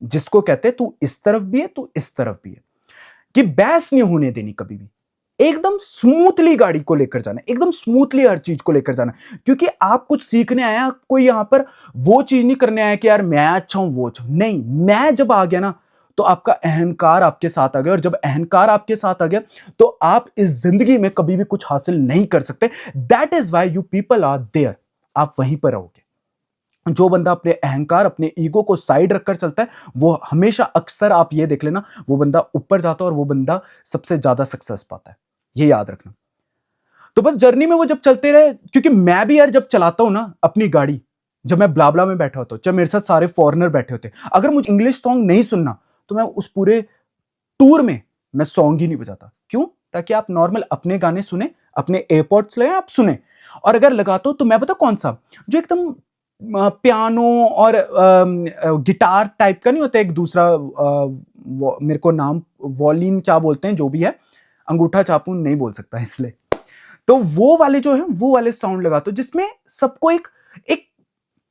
जिसको कहते हैं तू इस तरफ भी है तू इस तरफ भी है, कि बहस नहीं होने देनी कभी भी। एकदम स्मूथली गाड़ी को लेकर जाना, एकदम स्मूथली हर चीज को लेकर जाना। क्योंकि आप कुछ सीखने आया, कोई यहां पर वो चीज नहीं करने आया कि यार मैं अच्छा हूं वो अच्छा हूं। नहीं, मैं जब आ गया ना, तो आपका अहंकार आपके साथ आ गया। और जब अहंकार आपके साथ आ गया, तो आप इस जिंदगी में कभी भी कुछ हासिल नहीं कर सकते। That is why you people are there. आप वहीं पर रहोगे। जो बंदा अपने अहंकार, अपने ईगो को साइड रखकर चलता है, वो हमेशा, अक्सर आप ये देख लेना, वो बंदा ऊपर जाता है और वो बंदा सबसे ज्यादा सक्सेस पाता है। ये याद रखना। तो बस जर्नी में वो जब चलते रहे, क्योंकि मैं भी यार जब चलाता हूं ना अपनी गाड़ी, जब मैं ब्लाब्ला में बैठा होता हूं, जब मेरे साथ सारे फॉरेनर बैठे होते, अगर मुझे इंग्लिश सॉन्ग नहीं सुनना, तो मैं उस पूरे टूर में मैं सॉन्ग ही नहीं बजाता। क्यों? ताकि आप नॉर्मल अपने गाने सुने, अपने एयरपॉड्स ले आप सुने। और अगर लगाता हूं तो मैं पता कौन सा, जो एकदम पियानो और गिटार टाइप का नहीं होता, एक दूसरा मेरे को नाम वॉलिन क्या बोलते हैं, जो भी है, अंगूठा चापून नहीं बोल सकता इसलिए। तो वो वाले जो है, वो वाले साउंड लगाता हूं, जिसमें सबको एक एक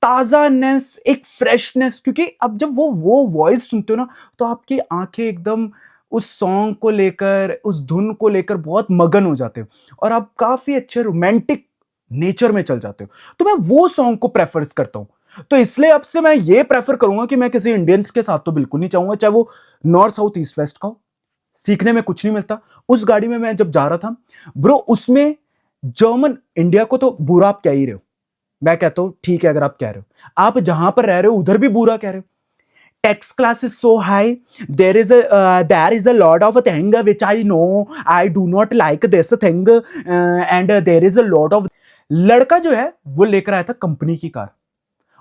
ताजानेस, एक फ्रेशनेस। क्योंकि अब जब वो वॉइस सुनते हो ना, तो आपकी आंखें एकदम उस सॉन्ग को लेकर, उस धुन को लेकर बहुत मगन हो जाते हो, और आप काफी अच्छे रोमांटिक नेचर में चल जाते हो, तो मैं वो सॉन्ग को प्रेफर करता हूं। तो इसलिए अब से मैं ये प्रेफर करूंगा कि मैं किसी इंडियंस के साथ तो बिल्कुल नहीं चाहूंगा, चाहे वो नॉर्थ साउथ ईस्ट वेस्ट का हो, सीखने में कुछ नहीं मिलता। उस गाड़ी में मैं जब जा रहा था ब्रो, उसमें जर्मन, इंडिया को तो बुरा आप कह ही रहे हो, मैं कहता हूं ठीक है, अगर आप कह रहे हो, आप जहां पर रह रहे हो उधर भी बुरा कह रहे हो। tax class is so high, there is a lot of thing which I know I do not like this thing, and there is a lot of, लड़का जो है वो लेकर आया था कंपनी की कार,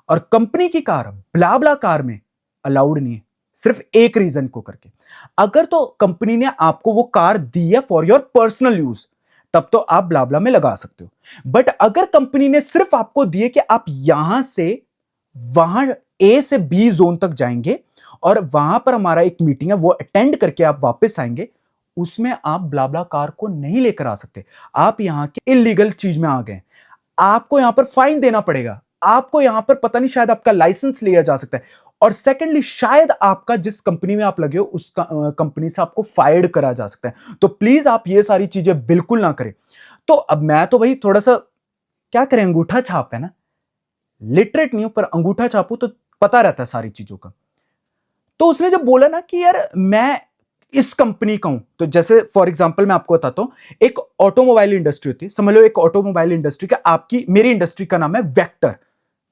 और कंपनी की कार ब्ला ब्ला कार में अलाउड नहीं है, सिर्फ एक रीजन को करके। अगर तो कंपनी ने आपको वो कार दी है फॉर योर पर्सनल यूज, तब तो आप ब्लाब्ला में लगा सकते हो। बट अगर कंपनी ने सिर्फ आपको दिए कि आप यहां से वहां ए से बी जोन तक जाएंगे और वहां पर हमारा एक मीटिंग है, वो अटेंड करके आप वापस आएंगे, उसमें आप ब्लाब्ला कार को नहीं लेकर आ सकते। आप यहां के इलीगल चीज में आ गए, आपको यहां पर फाइन देना पड़ेगा, आपको यहां पर पता नहीं शायद आपका लाइसेंस लिया जा सकता है, और सेकेंडली शायद आपका जिस कंपनी में आप लगे हो उस कंपनी से आपको फायर्ड करा जा सकता है। तो प्लीज आप ये सारी चीजें बिल्कुल ना करें। तो अब मैं तो भाई थोड़ा सा क्या करें, अंगूठा छाप है ना, लिटरेट नहीं हूं पर अंगूठा छापू तो पता रहता है सारी चीजों का। तो उसने जब बोला ना कि यार मैं इस कंपनी का हूं, तो जैसे फॉर एग्जांपल मैं आपको बताता हूं, एक ऑटोमोबाइल इंडस्ट्री होती है, समझ लो एक ऑटोमोबाइल इंडस्ट्री का, आपकी मेरी इंडस्ट्री का नाम है वेक्टर,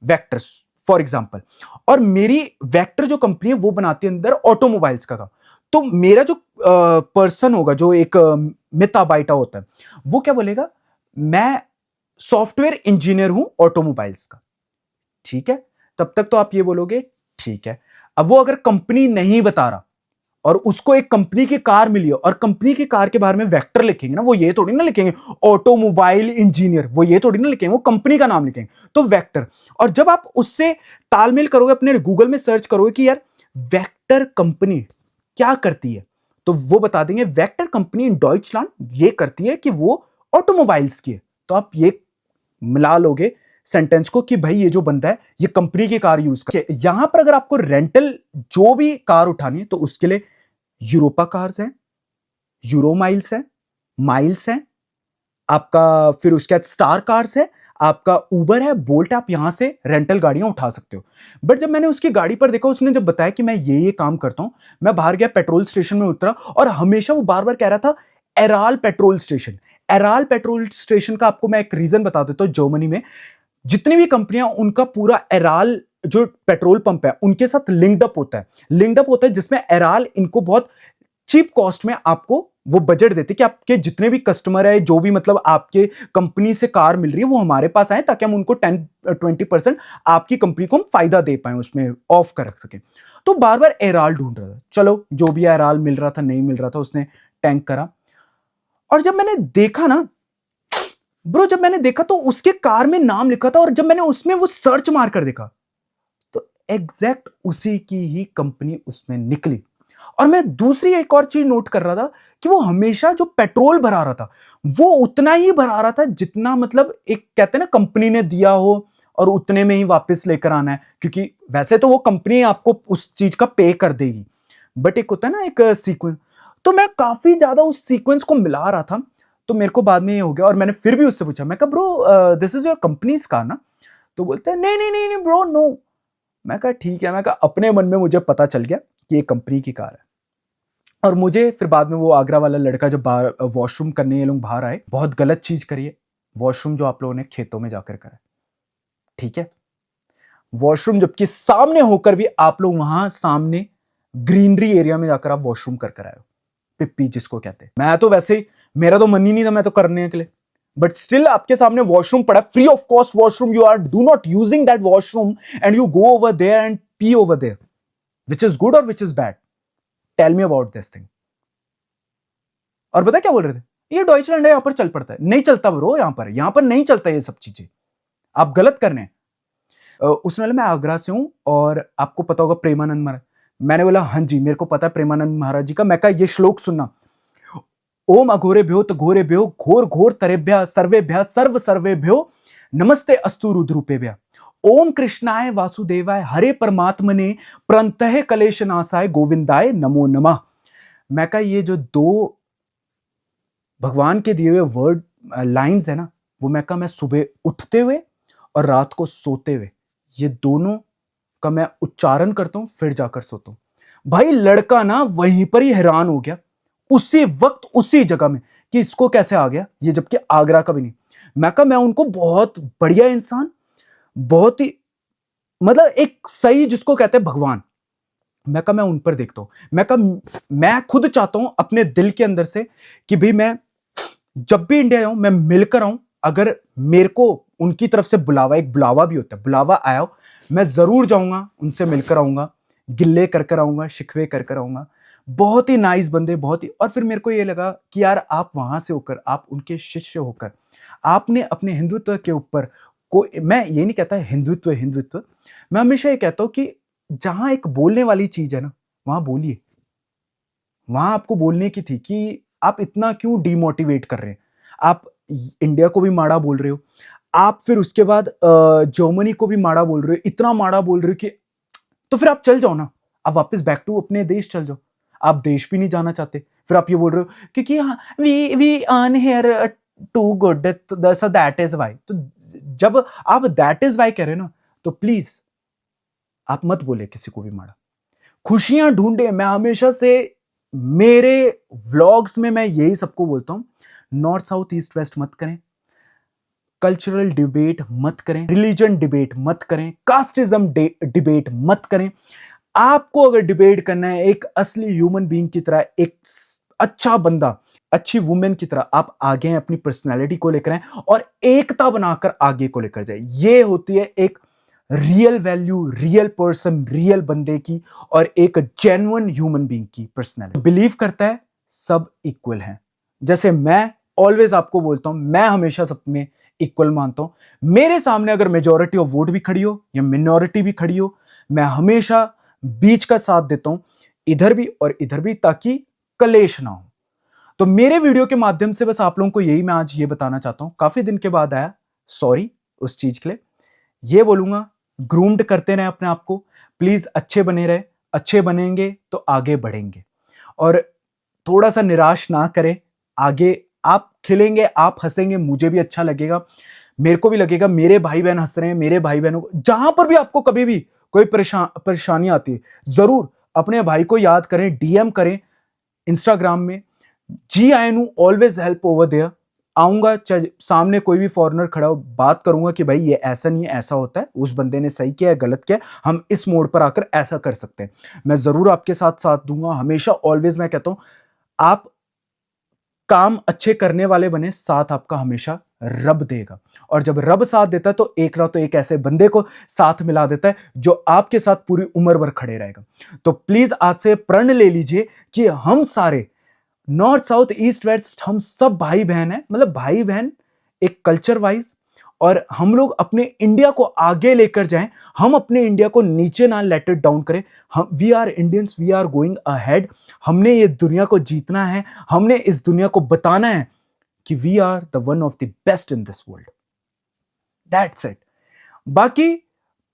वेक्टर फॉर एग्जांपल, और मेरी वेक्टर जो कंपनी है वो बनाती है अंदर ऑटोमोबाइल्स का काम। तो मेरा जो पर्सन होगा, जो एक मिता बाइटा होता है, वो क्या बोलेगा, मैं सॉफ्टवेयर इंजीनियर हूं ऑटोमोबाइल्स का, ठीक है, तब तक तो आप ये बोलोगे ठीक है। अब वो अगर कंपनी नहीं बता रहा और उसको एक कंपनी की कार मिली है और कंपनी की कार के बारे में वेक्टर लिखेंगे ना, वो ये थोड़ी ना लिखेंगे ऑटोमोबाइल इंजीनियर, वो ये थोड़ी ना लिखेंगे, वो कंपनी का नाम लिखेंगे, तो वेक्टर। और जब आप उससे तालमेल करोगे, अपने गूगल में सर्च करोगे कि यार वेक्टर कंपनी क्या करती है, तो वो बता देंगे वेक्टर कंपनी इन डॉइचलैंड ये करती है कि वो ऑटोमोबाइल्स की है। तो आप ये मिला लोगे सेंटेंस को कि भाई ये जो बंदा है ये कंपनी की कार यूज कर। यहां पर अगर आपको रेंटल जो भी कार उठानी है तो उसके लिए यूरोपा कार्स है, यूरो माइल्स है, माइल्स है आपका, फिर उसके बाद स्टार कार्स है, आपका उबर है, बोल्ट है, आप यहां से रेंटल गाड़ियां उठा सकते हो। बट जब मैंने उसकी गाड़ी पर देखा, उसने जब बताया कि मैं ये काम करता हूं, मैं बाहर गया, पेट्रोल स्टेशन में उतरा, और हमेशा वो बार बार कह रहा था एराल पेट्रोल स्टेशन, एराल पेट्रोल स्टेशन का आपको मैं एक रीजन बता देता हूं। जर्मनी में जितनी भी कंपनियां, उनका पूरा एराल जो पेट्रोल पंप है उनके साथ लिंक्ड अप होता है, लिंक्ड अप होता है, जिसमें एराल इनको बहुत चीप कॉस्ट में आपको वो बजट देते कि आपके जितने भी कस्टमर है, जो भी मतलब आपके कंपनी से कार मिल रही है, वो हमारे पास आए ताकि हम उनको 10-20% आपकी कंपनी को हम फायदा दे पाए, उसमें ऑफ कर रख सके। तो बार बार एराल ढूंढ रहा था, चलो जो भी एराल मिल रहा था, नहीं मिल रहा था, उसने टैंक करा। और जब मैंने देखा ना ब्रो, जब मैंने देखा तो उसके कार में नाम लिखा था, और जब मैंने उसमें वो सर्च मार कर देखा तो एग्जैक्ट उसी की ही कंपनी उसमें निकली। और मैं दूसरी एक और चीज नोट कर रहा था कि वो हमेशा जो पेट्रोल भरा रहा था वो उतना ही भरा रहा था जितना मतलब एक कहते हैं ना कंपनी ने दिया हो, और उतने में ही वापस लेकर आना है, क्योंकि वैसे तो वो कंपनी आपको उस चीज का पे कर देगी, बट एक होता है ना एक सीक्वेंस। तो मैं काफी ज्यादा उस सीक्वेंस को मिला रहा था, तो मेरे को बाद में ये हो गया, और मैंने फिर भी उससे पूछा, मैं कहा bro this is your companies car ना, तो बोलते हैं नहीं नहीं नहीं नहीं ब्रो नो। मैं कहा ठीक है, मैं कहा अपने मन में मुझे पता चल गया कि ये कंपनी की कार है। और मुझे फिर बाद में वो आगरा वाला लड़का जब बाहर वॉशरूम करने ये लोग बाहर आए, बहुत गलत चीज करी है, वॉशरूम जो आप लोगों ने खेतों में जाकर करा, ठीक है, वॉशरूम जबकि सामने होकर भी आप लोग वहां सामने ग्रीनरी एरिया में जाकर आप वॉशरूम कर आए हो, पिप्पी जिसको कहते हैं। मैं तो वैसे ही, मेरा तो मन ही नहीं था मैं तो करने के लिए, बट स्टिल आपके सामने वॉशरूम पड़ा, free of cost washroom, you are do not using that washroom and you go over there and pee over there, which is good और which is bad, tell me about this thing. और पता क्या बोल रहे थे, ये Deutschland है, यहां पर चल पड़ता है, नहीं चलता ब्रो, यहां पर नहीं चलता ये सब चीजें, आप गलत कर रहे हैं। उसने बोला मैं आगरा से हूं और आपको पता होगा प्रेमानंद महाराज। मैंने बोला हाँ जी मेरे को पता है प्रेमानंद महाराज जी का। मैं कहा ये श्लोक सुनना, ओम अघोरेभ्यो तघोरेभ्यो घोर घोर तरेभ्य सर्वेभ्य सर्व सर्वेभ्यो नमस्ते अस्तु रुद्रूपेभ्य, ओम कृष्णाय वासुदेवाय हरे परमात्मने प्रंतः कलेशनाशाय गोविंदाय नमो नमः। मैं कहा ये जो दो भगवान के दिए हुए वर्ड लाइंस है ना, वो मैका मैं सुबह उठते हुए और रात को सोते हुए, ये दोनों का मैं उच्चारण करता हूं, फिर जाकर सोता हूं। भाई लड़का ना वहीं पर ही हैरान हो गया, उसी वक्त उसी जगह में, कि इसको कैसे आ गया ये, जबकि आगरा का भी नहीं। मैं कहा मैं उनको बहुत बढ़िया इंसान, बहुत ही मतलब एक सही जिसको कहते हैं भगवान, मैं कहा मैं उन पर देखता हूं। मैं कहा मैं खुद चाहता हूं अपने दिल के अंदर से कि भाई मैं जब भी इंडिया आऊं मैं मिलकर आऊं। अगर मेरे को उनकी तरफ से बुलावा, एक बुलावा भी होता है, बुलावा आया हो, मैं जरूर जाऊंगा, उनसे मिलकर आऊंगा, गिल्ले कर कर आऊंगा, शिकवे कर कर आऊंगा। बहुत ही नाइस बंदे, बहुत ही। और फिर मेरे को ये लगा कि यार आप वहां से होकर, आप उनके शिष्य होकर, आपने अपने हिंदुत्व के ऊपर को, मैं ये नहीं कहता हिंदुत्व हिंदुत्व, मैं हमेशा ये कहता हूं कि जहां एक बोलने वाली चीज है ना, वहां बोलिए। वहां आपको बोलने की थी कि आप इतना क्यों डिमोटिवेट कर रहे हैं। आप इंडिया को भी माड़ा बोल रहे हो, आप फिर उसके बाद जर्मनी को भी माड़ा बोल रहे हो, इतना माड़ा बोल रहे हो कि तो फिर आप चल जाओ ना, आप वापस बैक टू अपने देश चल जाओ। आप देश भी नहीं जाना चाहते, फिर आप ये बोल रहे हो क्योंकि we earn here too good, so that is why. तो जब आप दैट इज वाई कह रहे हो ना, तो प्लीज आप मत बोले किसी को भी माड़ा। खुशियां ढूंढे। मैं हमेशा से मेरे व्लॉग्स में मैं यही सबको बोलता हूं, नॉर्थ साउथ ईस्ट वेस्ट मत करें, कल्चरल डिबेट मत करें, रिलीजन डिबेट मत करें, कास्टिज्म डिबेट मत करें। आपको अगर डिबेट करना है एक असली ह्यूमन बीइंग की तरह, एक अच्छा बंदा, अच्छी वुमेन की तरह, आप आगे हैं, अपनी पर्सनैलिटी को लेकर हैं और एकता बनाकर आगे को लेकर जाए। ये होती है एक real value, real person, real बंदे की, और एक जेन्युइन ह्यूमन बीइंग की पर्सनैलिटी। बिलीव करता है सब इक्वल हैं। जैसे मैं ऑलवेज आपको बोलता हूं, मैं हमेशा सब में इक्वल मानता हूं। मेरे सामने अगर मेजॉरिटी ऑफ वोट भी खड़ी हो या मिनॉरिटी भी खड़ी हो, मैं हमेशा बीच का साथ देता हूं, इधर भी और इधर भी, ताकि कलेश ना हो। तो मेरे वीडियो के माध्यम से बस आप लोगों को यही मैं आज ये बताना चाहता हूं। काफी दिन के बाद आया, सॉरी उस चीज के लिए। ये बोलूंगा, ग्रूम्ड करते रहे अपने आप को, प्लीज अच्छे बने रहे, अच्छे बनेंगे तो आगे बढ़ेंगे। और थोड़ा सा निराश ना करें, आगे आप खिलेंगे, आप हंसेंगे, मुझे भी अच्छा लगेगा, मेरे को भी लगेगा मेरे भाई बहन हंस रहे हैं। मेरे भाई बहनों को जहां पर भी आपको कभी भी कोई परेशानी आती है, जरूर अपने भाई को याद करें, डीएम करें इंस्टाग्राम में, जी I know always help over there. आऊंगा, चाहे सामने कोई भी फॉरेनर खड़ा हो, बात करूंगा कि भाई ये ऐसा नहीं है, ऐसा होता है, उस बंदे ने सही किया है, गलत किया है, हम इस मोड़ पर आकर ऐसा कर सकते हैं। मैं जरूर आपके साथ साथ दूंगा हमेशा, ऑलवेज। मैं कहता हूं आप काम अच्छे करने वाले बने, साथ आपका हमेशा रब देगा। और जब रब साथ देता है तो एक ना तो एक ऐसे बंदे को साथ मिला देता है जो आपके साथ पूरी उम्र भर खड़े रहेगा। तो प्लीज आज से प्रण ले लीजिए कि हम सारे नॉर्थ साउथ ईस्ट वेस्ट, हम सब भाई बहन हैं, मतलब भाई बहन एक कल्चर वाइज। और हम लोग अपने इंडिया को आगे लेकर जाएं, हम अपने इंडिया को नीचे ना लेट इट डाउन करें। हम we are Indians, we are going ahead. हमने ये दुनिया को जीतना है, हमने इस दुनिया को बताना है कि we are the one of the best in this world. That's it. बाकी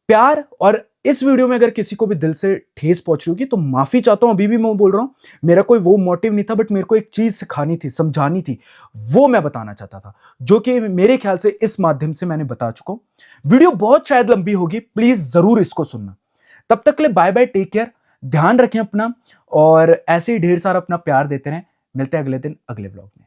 प्यार, और इस वीडियो में अगर किसी को भी दिल से ठेस पहुंच रही होगी तो माफी चाहता हूं, अभी भी मैं बोल रहा हूं, मेरा कोई वो मोटिव नहीं था, बट मेरे को एक चीज सिखानी थी, समझानी थी, वो मैं बताना चाहता था, जो कि मेरे ख्याल से इस माध्यम से मैंने बता चुका हूं। वीडियो बहुत शायद लंबी होगी, प्लीज जरूर इसको सुनना। तब तक के लिए बाय बाय, टेक केयर, ध्यान रखें अपना, और ऐसे ही ढेर सारा अपना प्यार देते रहें। मिलते हैं अगले दिन अगले ब्लॉग में।